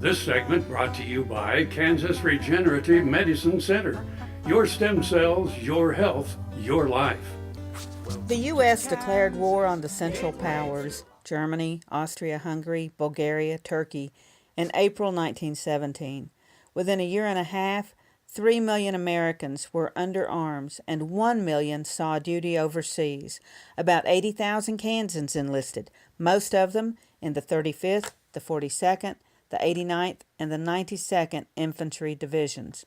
This segment brought to you by Kansas Regenerative Medicine Center. Your stem cells, your health, your life. The U.S. declared war on the Central Powers, Germany, Austria, Hungary, Bulgaria, Turkey, in April 1917. Within a year and a half, 3 million Americans were under arms and 1 million saw duty overseas. About 80,000 Kansans enlisted, most of them in the 35th, the 42nd, the 89th, and the 92nd Infantry Divisions.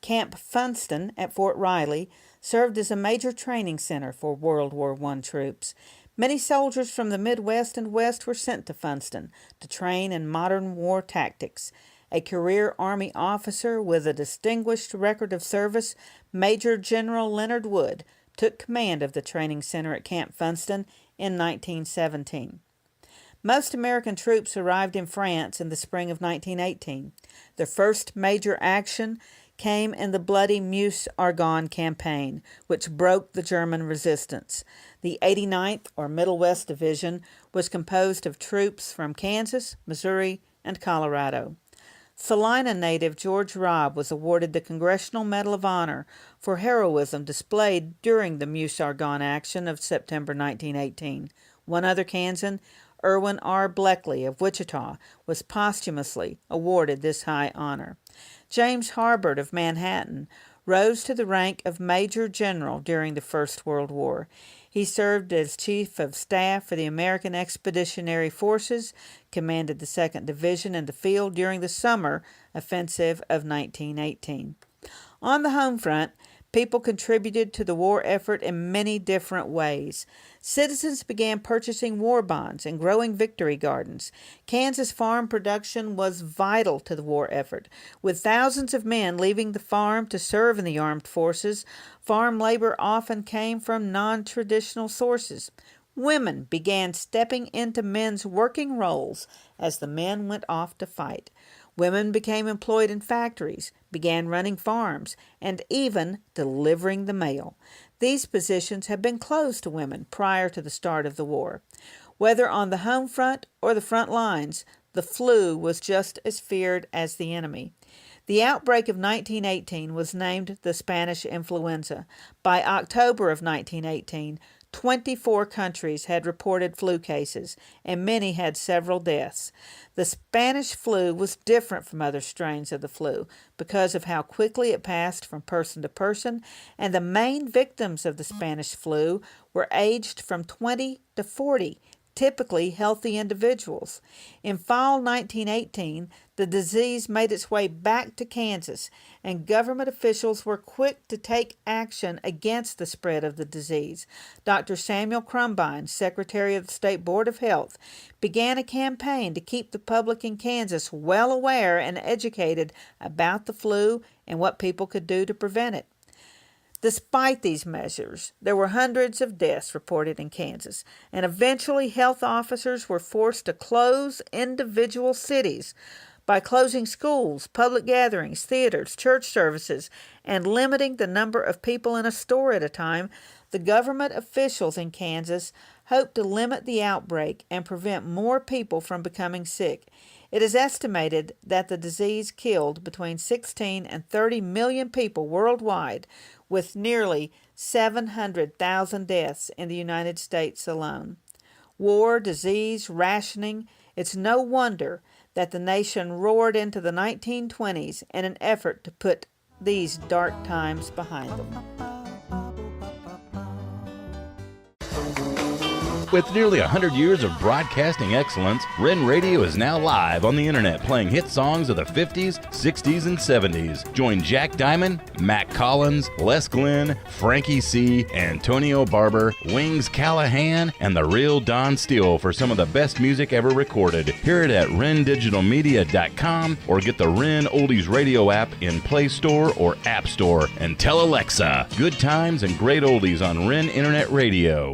Camp Funston at Fort Riley served as a major training center for World War I troops. Many soldiers from the Midwest and West were sent to Funston to train in modern war tactics. A career Army officer with a distinguished record of service, Major General Leonard Wood, took command of the training center at Camp Funston in 1917. Most American troops arrived in France in the spring of 1918. The first major action came in the bloody Meuse-Argonne campaign, which broke the German resistance. The 89th, or Middle West Division, was composed of troops from Kansas, Missouri, and Colorado. Salina native George Robb was awarded the Congressional Medal of Honor for heroism displayed during the Meuse-Argonne action of September 1918. One other Kansan, Irwin R. Bleckley of Wichita, was posthumously awarded this high honor. James Harbord of Manhattan rose to the rank of Major General during the First World War. He served as Chief of Staff for the American Expeditionary Forces, commanded the 2nd Division in the field during the summer offensive of 1918. On the home front, people contributed to the war effort in many different ways. Citizens began purchasing war bonds and growing victory gardens. Kansas farm production was vital to the war effort. With thousands of men leaving the farm to serve in the armed forces, farm labor often came from non-traditional sources. Women began stepping into men's working roles as the men went off to fight. Women became employed in factories, began running farms, and even delivering the mail. These positions had been closed to women prior to the start of the war. Whether on the home front or the front lines, the flu was just as feared as the enemy. The outbreak of 1918 was named the Spanish influenza. By October of 1918, 24 countries had reported flu cases, and many had several deaths. The Spanish flu was different from other strains of the flu because of how quickly it passed from person to person, and the main victims of the Spanish flu were aged from 20 to 40, typically healthy individuals. In fall 1918, the disease made its way back to Kansas, and government officials were quick to take action against the spread of the disease. Dr. Samuel Crumbine, Secretary of the State Board of Health, began a campaign to keep the public in Kansas well aware and educated about the flu and what people could do to prevent it. Despite these measures, there were hundreds of deaths reported in Kansas, and eventually health officers were forced to close individual cities. By closing schools, public gatherings, theaters, church services, and limiting the number of people in a store at a time, the government officials in Kansas hoped to limit the outbreak and prevent more people from becoming sick. It is estimated that the disease killed between 16 and 30 million people worldwide, with nearly 700,000 deaths in the United States alone. War, disease, rationing, it's no wonder that the nation roared into the 1920s in an effort to put these dark times behind them. With nearly 100 years of broadcasting excellence, Ren Radio is now live on the internet playing hit songs of the 50s, 60s, and 70s. Join Jack Diamond, Mac Collins, Les Glenn, Frankie C., Antonio Barber, Wings Callahan, and the real Don Steele for some of the best music ever recorded. Hear it at rendigitalmedia.com or get the Ren Oldies Radio app in Play Store or App Store and tell Alexa, good times and great oldies on Ren Internet Radio.